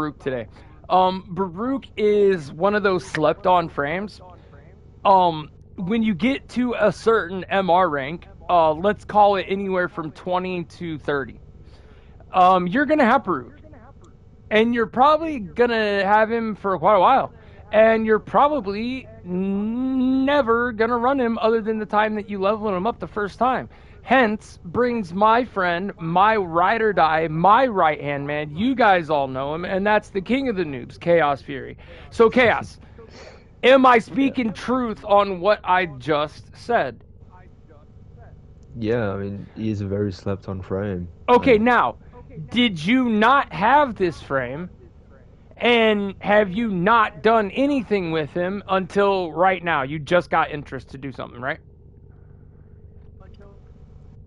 Baruuk today. Baruuk is one of those slept-on frames. When you get to a certain MR rank, let's call it anywhere from 20 to 30, you're gonna have Baruuk, and you're probably gonna have him for quite a while, and you're probably never gonna run him other than the time that you level him up the first time. Hence brings my friend, my ride or die, my right hand man. You guys all know him, and that's the king of the noobs, Chaos Fury. So Chaos, am I speaking truth on what I just said? Yeah, I mean, he is a very slept-on frame. Okay, now, did you not have this frame, and have you not done anything with him until right now? You just got interest to do something, right?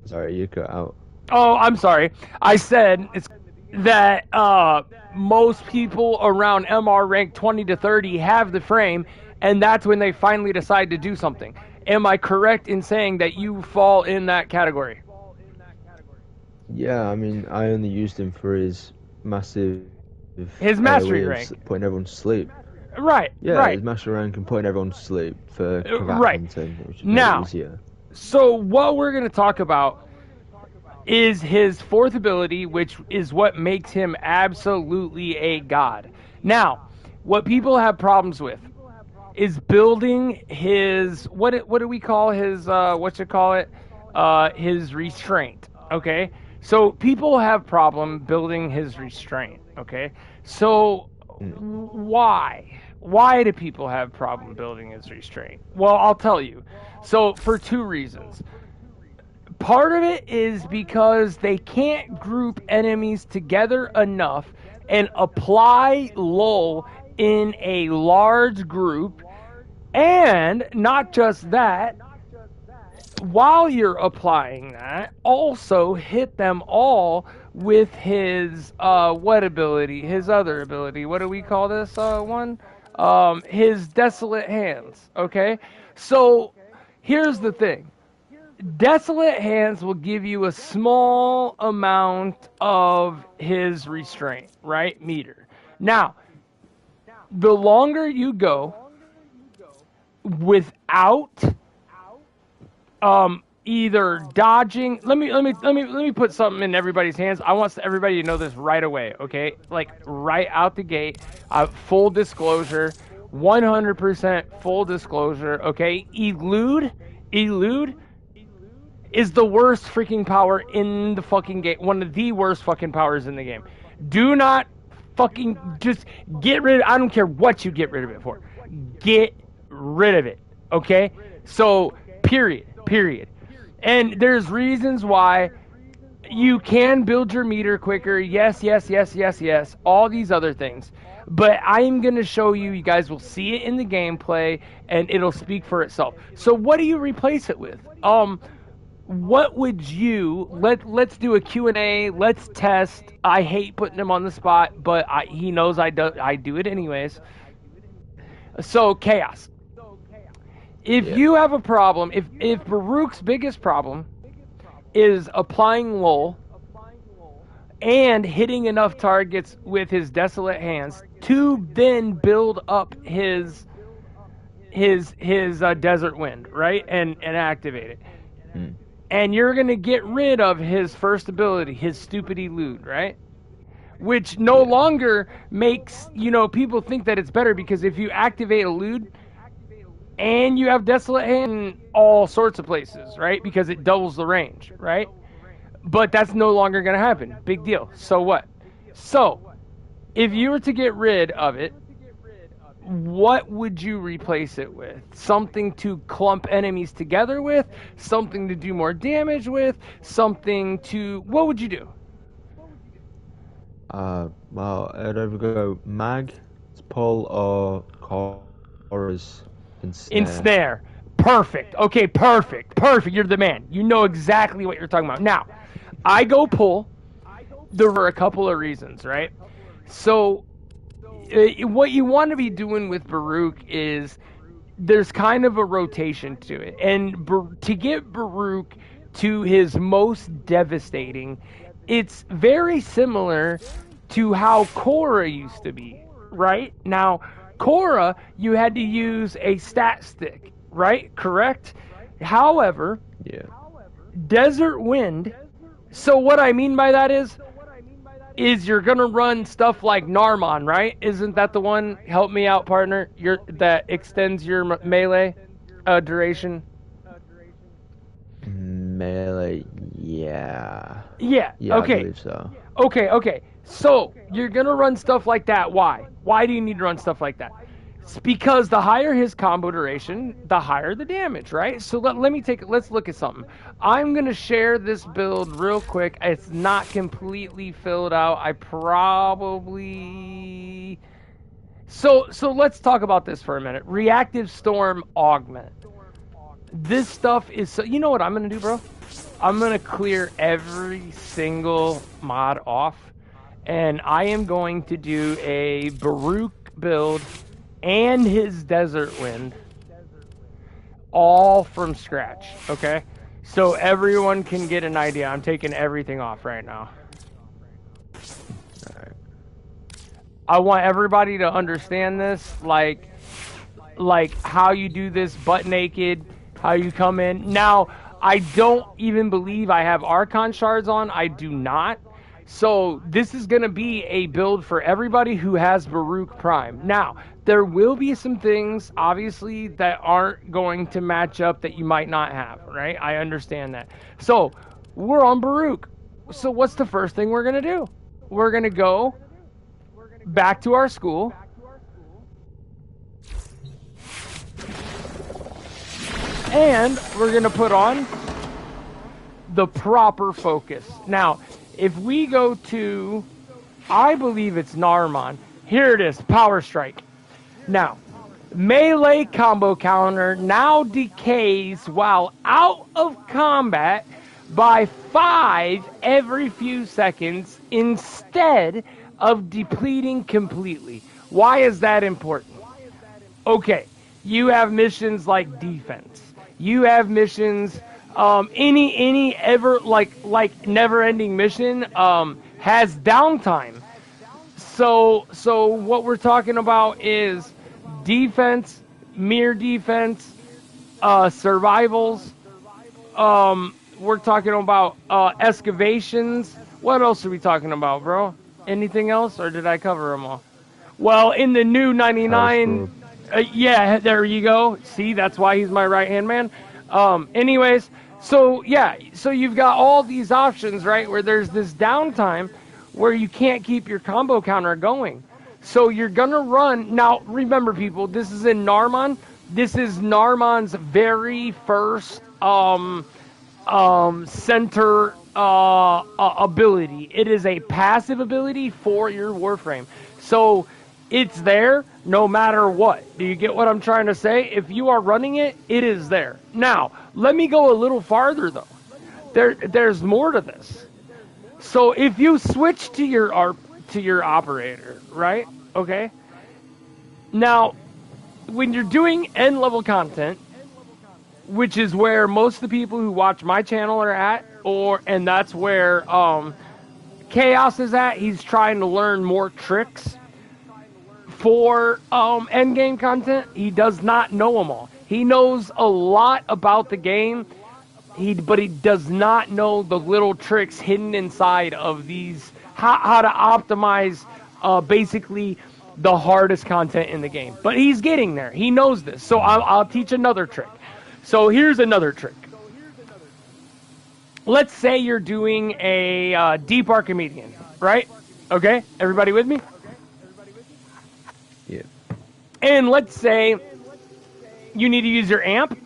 Sorry, you cut out. Oh, I'm sorry. I said it's that most people around MR rank 20 to 30 have the frame, and that's when they finally decide to do something. Am I correct in saying that you fall in that category? Yeah, I mean, I only used him for his massive... His mastery rank. Putting everyone to sleep. Right, Yeah, right. his mastery rank and putting everyone to sleep for combat right. hunting, which is now, easier. So what we're going to talk about is his fourth ability, which is what makes him absolutely a god. Now, what people have problems with is building his what do we call his his restraint. Okay, so people have problem building his restraint. Okay, so why do people have problem building his restraint? Well, I'll tell you. So for two reasons. Part of it is because they can't group enemies together enough and apply lull in a large group. And not just that, while you're applying that, also hit them all with his what ability? His other ability. What do we call this one? His Desolate Hands. Okay? So here's the thing. Desolate Hands will give you a small amount of his restraint, right? Meter. Now, the longer you go without either dodging, let me put something in everybody's hands. I want everybody to know this right away, okay? Like right out the gate. Full disclosure, 100% full disclosure, okay? Elude is the worst freaking power in the fucking game. One of the worst fucking powers in the game. Do not fucking just get rid of, I don't care what you get rid of it for. Get rid of it. Okay? So, period. And there's reasons why you can build your meter quicker. Yes. All these other things. But I'm going to show you. You guys will see it in the gameplay, and it'll speak for itself. So what do you replace it with? What would you... Let's do a Q&A. Let's test. I hate putting him on the spot, but he knows I do it anyways. So, Chaos. If you have a problem, if Baruuk's biggest problem is applying lull and hitting enough targets with his Desolate Hands to then build up his Desert Wind, right? And activate it. And you're going to get rid of his first ability, his Stupid Elude, right? Which no longer makes, people think that it's better, because if you activate Elude and you have Desolate Hand in all sorts of places, right? Because it doubles the range, right? But that's no longer going to happen. Big deal. So what? So, if you were to get rid of it, what would you replace it with? Something to clump enemies together with? Something to do more damage with? Something to... What would you do? Well, I'd either go Mag, Pull, or Chorus. Ensnare. Perfect. Okay, perfect. You're the man. You know exactly what you're talking about. Now, I go Pull. There were a couple of reasons, right? So, what you want to be doing with Baruuk is there's kind of a rotation to it. And to get Baruuk to his most devastating, it's very similar to how Korra used to be, right? Now, Korra, you had to use a stat stick, right? Correct? However, Yeah. Desert Wind, so what I mean by that is you're going to run stuff like Narmon, right? Isn't that the one, help me out, partner, that extends your melee duration? Melee, yeah. Yeah, Yeah, okay. I believe so. Okay. So, you're going to run stuff like that. Why? Why do you need to run stuff like that? It's because the higher his combo duration, the higher the damage, right? So let's look at something. I'm going to share this build real quick. It's not completely filled out. I probably... So let's talk about this for a minute. Reactive Storm Augment. This stuff is... So, you know what I'm going to do, bro? I'm going to clear every single mod off. And I am going to do a Baruuk build and his Desert Wind all from scratch, okay? So everyone can get an idea. I'm taking everything off right now. Alright. I want everybody to understand this, like how you do this butt naked, how you come in. Now, I don't even believe I have Archon shards on. I do not. So this is going to be a build for everybody who has Baruuk Prime. Now, there will be some things, obviously, that aren't going to match up that you might not have, right? I understand that. So, we're on Baruuk. So what's the first thing we're going to do? We're going to go back to our school. And we're going to put on the proper focus. Now, if we go to, I believe it's Narmon. Here it is, Power Strike. Now, melee combo counter now decays while out of combat by 5 every few seconds instead of depleting completely. Why is that important? Okay, you have missions like defense. You have missions, any ever like never-ending mission has downtime. So what we're talking about is defense, mere defense, survivals. We're talking about excavations. What else are we talking about, bro? Anything else, or did I cover them all? Well, in the new 99, yeah, there you go. See, that's why he's my right-hand man. Anyways, so yeah, so you've got all these options, right, where there's this downtime where you can't keep your combo counter going. So you're gonna run, now remember people, this is in Narmon. This is Narmon's very first center ability. It is a passive ability for your Warframe. So it's there no matter what. Do you get what I'm trying to say? If you are running it, it is there. Now, let me go a little farther though. There's more to this. So if you switch to your operator, right? Okay. Now, when you're doing end level content, which is where most of the people who watch my channel are at, and that's where Chaos is at. He's trying to learn more tricks for end game content. He does not know them all. He knows a lot about the game, but he does not know the little tricks hidden inside of these, how to optimize basically the hardest content in the game. But he's getting there. He knows this. So I'll teach another trick. So here's another trick. Let's say you're doing a Deep Archimedean, right? Okay, everybody with me? Yeah. And let's say you need to use your amp,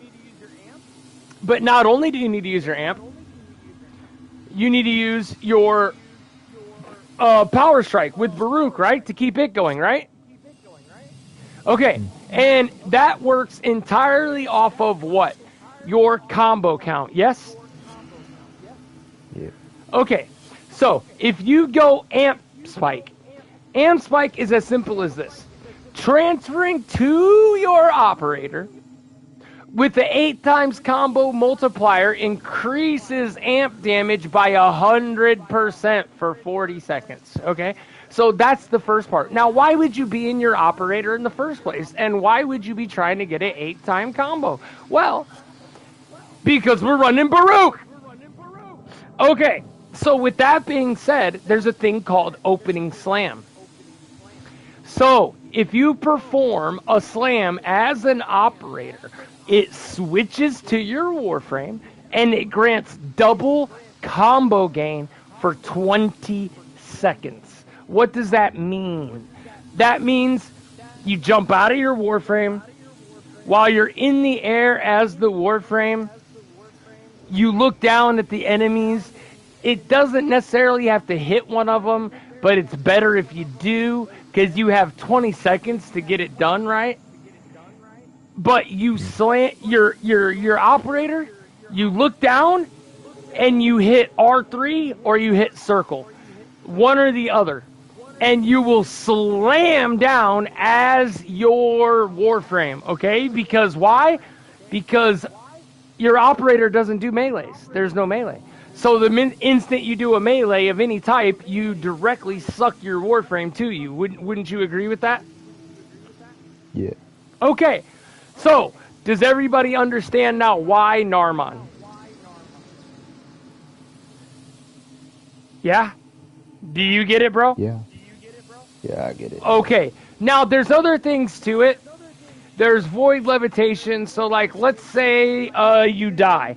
but not only do you need to use your amp, you need to use your Power Strike with Baruuk, right? To keep it going, right? Okay, and that works entirely off of what? Your combo count, yes? Yeah. Okay, so if you go Amp Spike is as simple as this. Transferring to your operator with the 8 times combo multiplier increases amp damage by 100% for 40 seconds, okay? So that's the first part. Now, why would you be in your operator in the first place? And why would you be trying to get an 8-time combo? Well, because we're running Baruuk. Okay, so with that being said, there's a thing called opening slam. So if you perform a slam as an operator, it switches to your Warframe and it grants double combo gain for 20 seconds. What does that mean? That means you jump out of your Warframe. While you're in the air as the Warframe, you look down at the enemies. It doesn't necessarily have to hit one of them, but it's better if you do, because you have 20 seconds to get it done, right? But you slant your operator, you look down, and you hit R3 or you hit circle. One or the other. And you will slam down as your Warframe, okay? Because why? Because your operator doesn't do melees. There's no melee. So the instant you do a melee of any type, you directly suck your Warframe to you. Wouldn't you agree with that? Yeah. Okay. So, does everybody understand now why Narman? Yeah? Do you get it, bro? Yeah. Yeah, I get it. Okay. Now, there's other things to it. There's void levitation. So, like, let's say you die.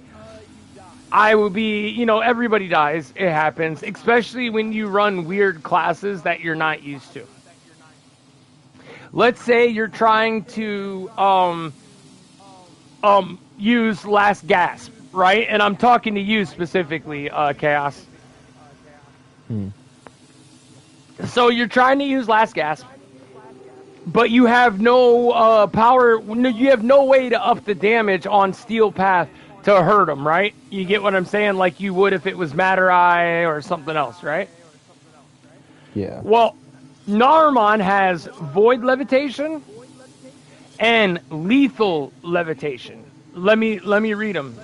I would be, you know, everybody dies. It happens. Especially when you run weird classes that you're not used to. Let's say you're trying to use Last Gasp, right? And I'm talking to you specifically, Chaos. So you're trying to use Last Gasp, but you have no power. You have no way to up the damage on Steel Path to hurt them, right? You get what I'm saying? Like you would if it was Matter Eye or something else, right? Yeah. Well, Narman has Void Levitation and Lethal Levitation. Let me read them.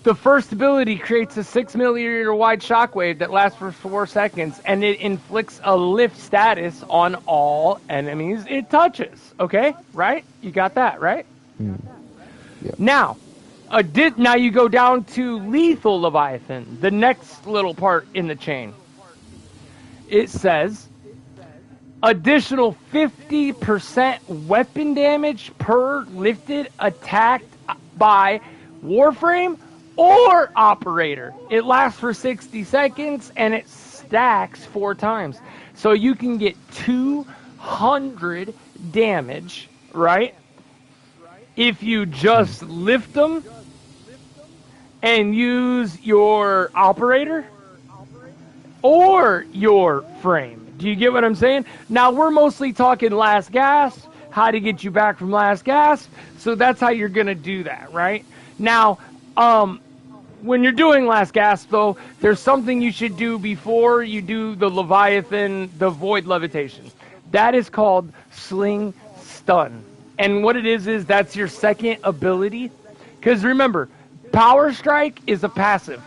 The first ability creates a 6 milliliter wide shockwave that lasts for 4 seconds, and it inflicts a lift status on all enemies it touches. Okay? Right? You got that, right? Yep. Now, now you go down to Lethal Leviathan, the next little part in the chain. It says, additional 50% weapon damage per lifted attack by Warframe or operator. It lasts for 60 seconds and it stacks 4 times. So you can get 200 damage, right? If you just lift them and use your operator or your frame. Do you get what I'm saying? Now we're mostly talking Last Gasp, how to get you back from Last Gasp. So that's how you're going to do that, right? Now, when you're doing Last Gasp, though, there's something you should do before you do the Leviathan, the Void Levitation. That is called Sling Stun. And what it is that's your second ability. Because remember, Power Strike is a passive.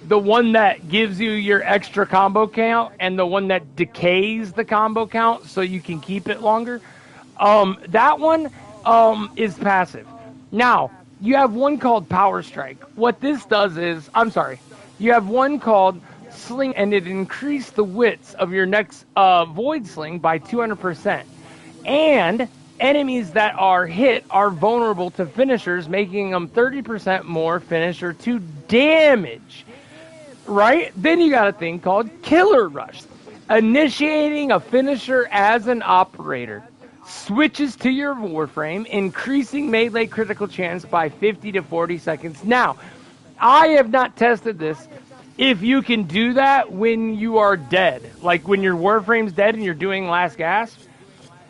The one that gives you your extra combo count and the one that decays the combo count so you can keep it longer. That one is passive. Now, you have one called Power Strike. What this does is, you have one called Sling, and it increases the width of your next Void Sling by 200%. And enemies that are hit are vulnerable to finishers, making them 30% more finisher to damage. Right? Then you got a thing called Killer Rush. Initiating a finisher as an operator. Switches to your Warframe, increasing melee critical chance by 50 to 40 seconds. Now, I have not tested this. If you can do that when you are dead, like when your Warframe's dead and you're doing Last Gasp.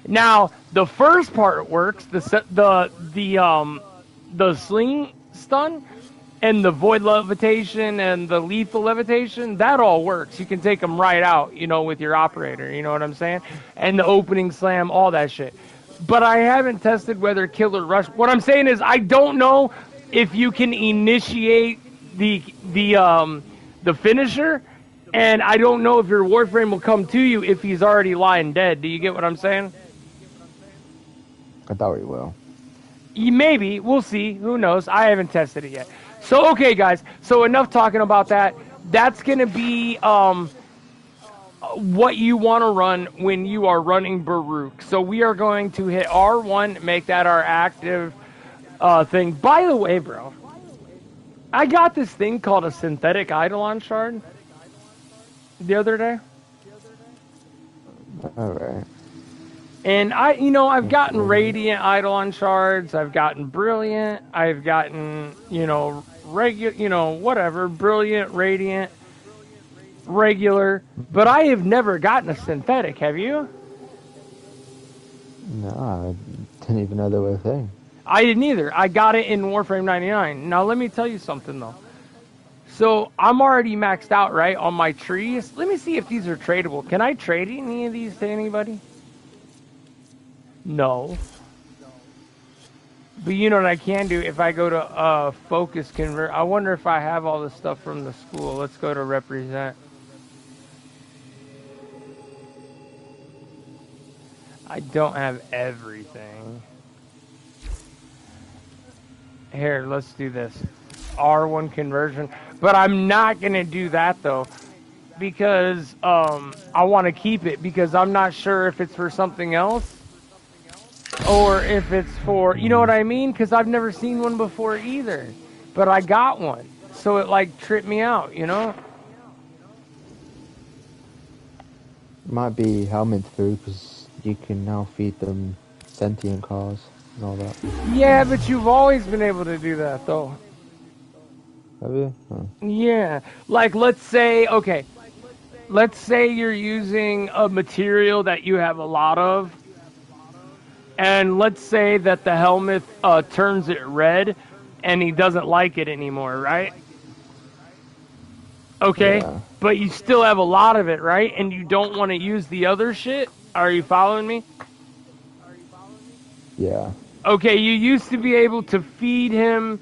Now, the first part works, the Sling Stun and the Void Levitation and the Lethal Levitation, that all works. You can take them right out, you know, with your operator, you know what I'm saying? And the opening slam, all that shit. But I haven't tested whether Killer Rush... What I'm saying is I don't know if you can initiate the finisher And I don't know if your Warframe will come to you if he's already lying dead. Do you get what I'm saying? I thought we will. Maybe. We'll see. Who knows? I haven't tested it yet. So, okay, guys. So, enough talking about that. That's going to be what you want to run when you are running Baruuk. So, we are going to hit R1, make that our active thing. By the way, bro, I got this thing called a synthetic Eidolon shard the other day. Alright. And I've gotten Radiant Eidolon shards, I've gotten Brilliant, I've gotten, whatever, Brilliant, Radiant, regular, but I have never gotten a synthetic, have you? No, I didn't even know they were a thing. I didn't either. I got it in Warframe 99. Now let me tell you something though. So I'm already maxed out, right, on my trees. Let me see if these are tradable. Can I trade any of these to anybody? No. But you know what I can do if I go to focus convert. I wonder if I have all the stuff from the school. Let's go to represent. I don't have everything. Here, let's do this. R1 conversion. But I'm not going to do that, though. Because I want to keep it. Because I'm not sure if it's for something else. Or if it's for... You know what I mean? Because I've never seen one before either. But I got one. So it, like, tripped me out, you know? Might be helmet through, because you can now feed them sentient cars and all that. Yeah, but you've always been able to do that, though. Have you? Oh. Yeah. Like, let's say, okay, let's say you're using a material that you have a lot of, and let's say that the helmet turns it red, and he doesn't like it anymore, right? Okay, Yeah. but you still have a lot of it, right? And you don't want to use the other shit? Are you following me? Yeah. Okay, you used to be able to feed him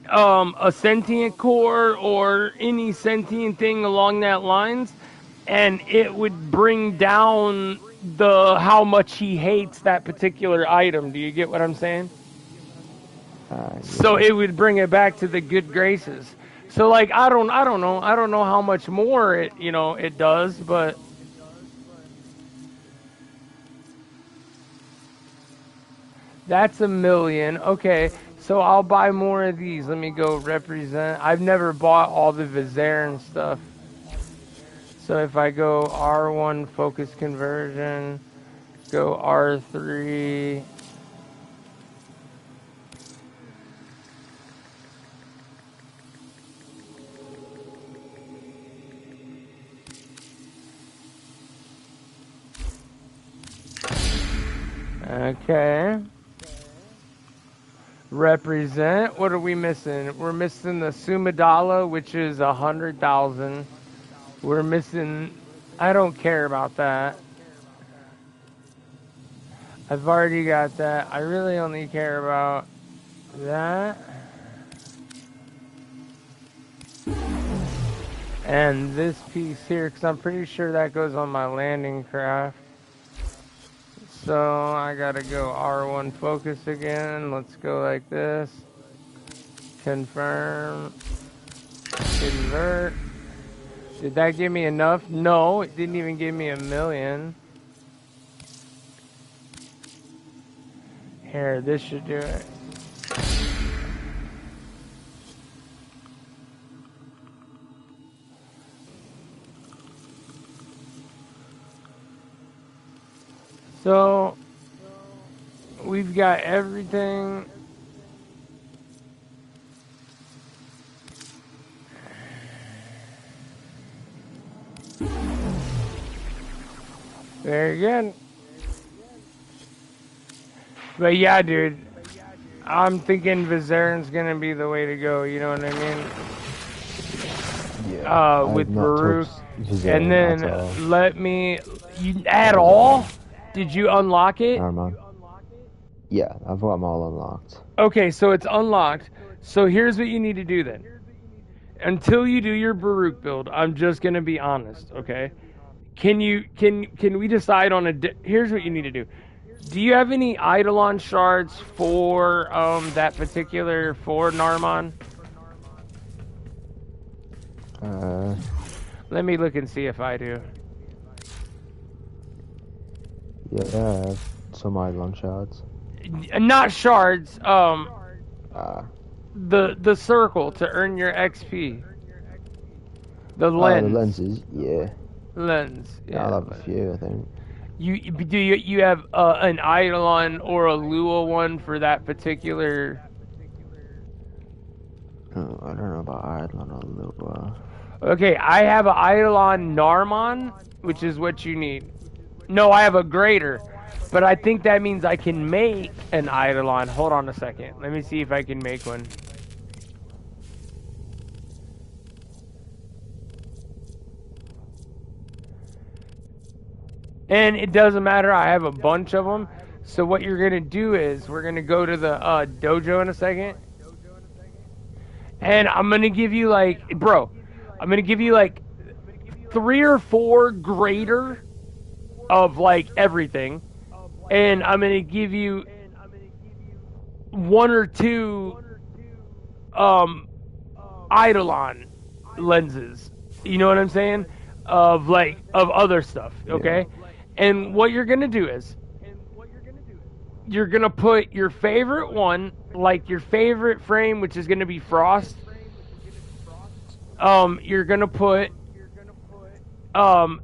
a sentient core or any sentient thing along that lines, and it would bring down the how much he hates that particular item. Do you get what I'm saying? Yeah. So it would bring it back to the good graces. So like I don't know how much more it does, but that's 1 million. Okay, so I'll buy more of these. Let me go represent. I've never bought all the Vizarin stuff. So if I go R1 focus conversion, go R3. Okay. Represent. What are we missing? We're missing the Sumadala, which is 100,000. We're missing... I don't care about that. I've already got that. I really only care about that. And this piece here, because I'm pretty sure that goes on my landing craft. So I gotta go R1 focus again. Let's go like this. Confirm. Convert. Did that give me enough? No, it didn't even give me 1 million. Here, this should do it. So, we've got everything. Very good. But yeah, dude, I'm thinking Vizarin's gonna be the way to go, you know what I mean? Yeah. With Baruuk. And then then let me... You at all? Did you unlock it? Yeah, I've got them all unlocked. Okay, so it's unlocked. So here's what you need to do then. until you do your Baruuk build, I'm just gonna be honest, okay? Can we decide on here's what you need to do. Do you have any Eidolon shards for that particular for Narmon? Let me look and see if I do. Yeah, I have some Eidolon shards. Not shards, the circle to earn your XP. The lens. Oh, the lenses, yeah. Lens. Yeah, I'll have a few, I think. You have an Eidolon or a Lua one for that particular? Oh, I don't know about Eidolon or Lua. Okay, I have an Eidolon Narmon, which is what you need. No, I have a greater, but I think that means I can make an Eidolon. Hold on a second. Let me see if I can make one. And it doesn't matter, I have a bunch of them. So what you're going to do is, we're going to go to the dojo in a second. And I'm going to give you like, bro, I'm going to give you like 3 or 4 greater of like everything. And I'm going to give you 1 or 2 Eidolon lenses. You know what I'm saying? Of other stuff, okay? Yeah. And what you're going to do is, you're going to put your favorite one, like your favorite frame, which is going to be Frost. You're going to put, not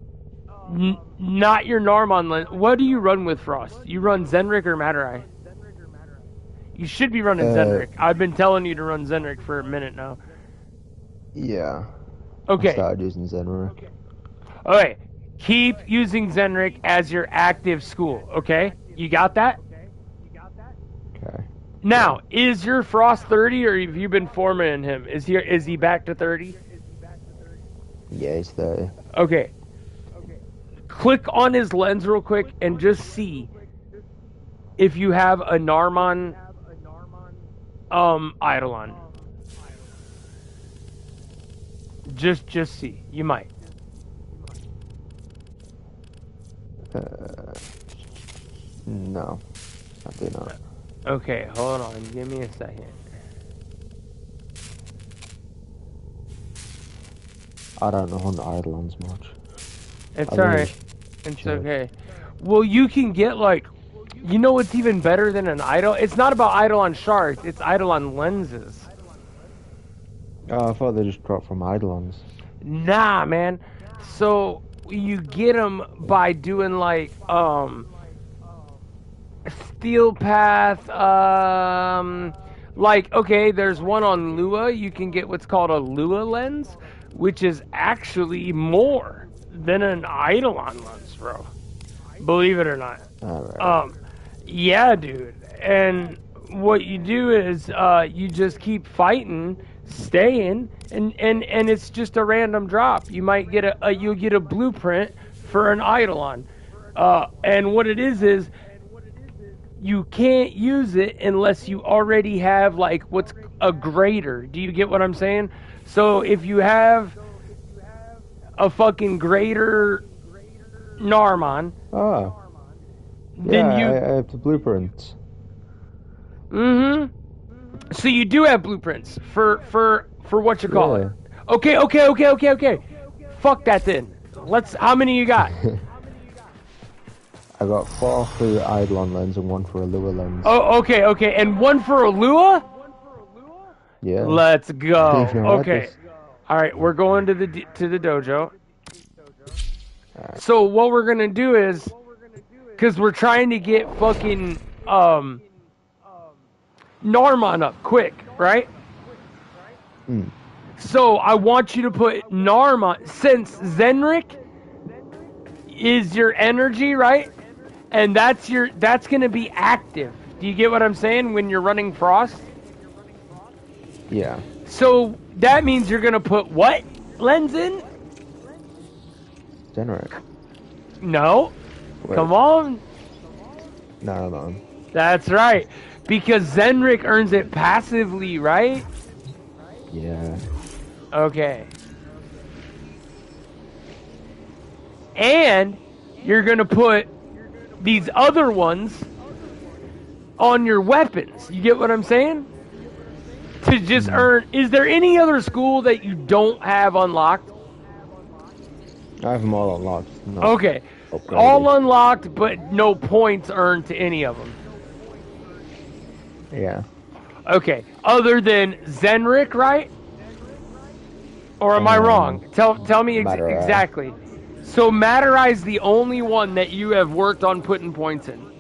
your Narmon lens. What do you run with Frost? You run Zenrik or Matarai? You should be running Zenrik. I've been telling you to run Zenrik for a minute now. Yeah. Okay. I started using Zenrik. Okay. Keep using Zenrik as your active school, okay? You got that? Okay. Now, is your Frost 30 or have you been forming him? Is he back to 30? Yeah, he's 30. Okay. Click on his lens real quick and just see if you have a Narmon Eidolon. Just see. You might. No. I do not. Okay, hold on. Give me a second. I don't know on the Eidolons much. It's alright. It's okay. Well, you can get like... You know what's even better than an Eidolon? It's not about Eidolon shards. It's Eidolon lenses. Oh, I thought they just dropped from Eidolons. Nah, man. So, you get them by doing like, Steel Path, like, okay, there's one on Lua. You can get what's called a Lua lens, which is actually more than an Eidolon lens, bro. Believe it or not. Alright. Yeah, dude. And what you do is, you just keep fighting, staying, and it's just a random drop. You might get you'll get a blueprint for an Eidolon. And what it is you can't use it unless you already have like what's a greater. Do you get what I'm saying? So if you have a fucking greater Narmon, then I have the blueprints. So you do have blueprints for what you call it. Okay. Fuck that then. How many you got? I got 4 for the Eidolon lens and 1 for a Lua lens. Oh, okay. And 1 for a Lua? Yeah. Let's go. Okay. All right, we're going to the dojo. Right. So what we're gonna do is, because we're trying to get fucking Narmon up quick, right? So I want you to put Narmon, since Zenrik is your energy, right? And that's gonna be active. Do you get what I'm saying when you're running Frost? Yeah. So that means you're gonna put what lens in? Zenrik. No. Wait. Come on. No. That's right. Because Zenrik earns it passively, right? Yeah. Okay. And you're going to put these other ones on your weapons. You get what I'm saying? To just earn... Is there any other school that you don't have unlocked? I have them all unlocked. Okay. Upgraded. All unlocked, but no points earned to any of them. Yeah. Okay. Other than Zenrik, right? Or am I wrong? Tell me exactly. So Matarai's the only one that you have worked on putting points in.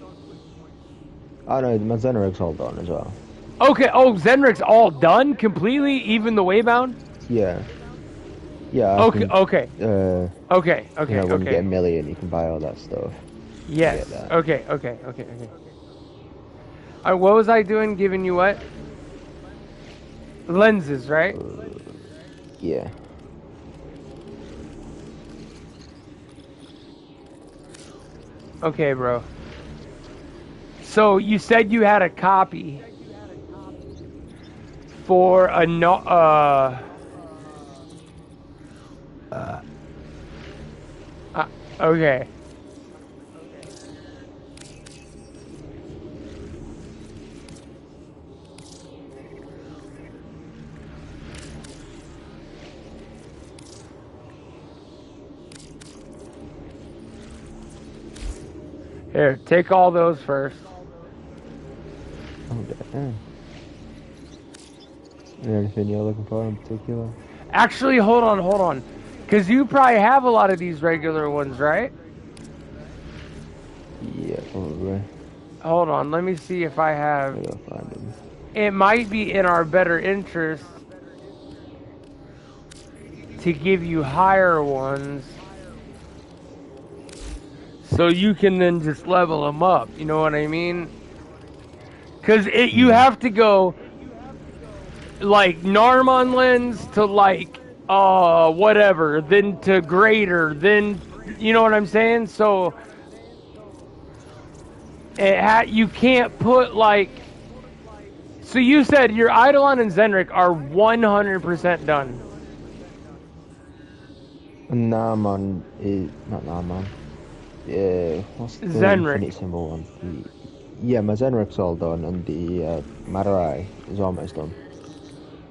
Oh no, my Zenrik's all done as well. Okay, oh, Zenrik's all done completely, even the Waybound? Yeah. Yeah. Okay. Okay. You know, when you get $1 million, you can buy all that stuff. Yes. Okay. Alright, what was I doing? Giving you what? Lenses, right? Yeah. Okay, bro. So you said you had a copy for a okay. Here, take all those first. Oh, damn. Anything you're looking for in particular? Actually, hold on. Because you probably have a lot of these regular ones, right? Yeah, probably. Hold on, let me see if I have... Maybe I'll find them. It might be in our better interest to give you higher ones so you can then just level them up, you know what I mean? Because you have to go like Narmon lens to like whatever, then to greater, then you know what I'm saying? So you can't put like... So you said your Eidolon and Zenrik are 100% done. Narmon is not Narmon. Yeah, what's the Zenrik. infinite symbol one? Yeah, my Zenrik's all done, and the Matarai is almost done.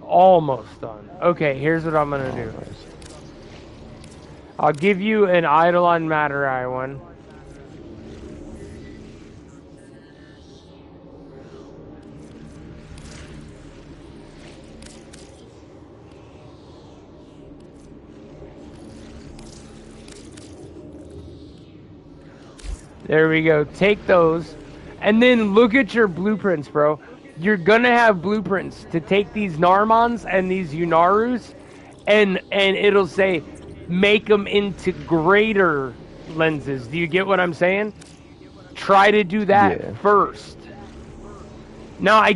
Almost done. Okay, here's what I'm gonna do. I'll give you an Eidolon Matarai one. There we go. Take those. And then look at your blueprints, bro. You're gonna have blueprints to take these Narmons and these Unarus, and it'll say, make them into greater lenses. Do you get what I'm saying? Try to do that first. Now, I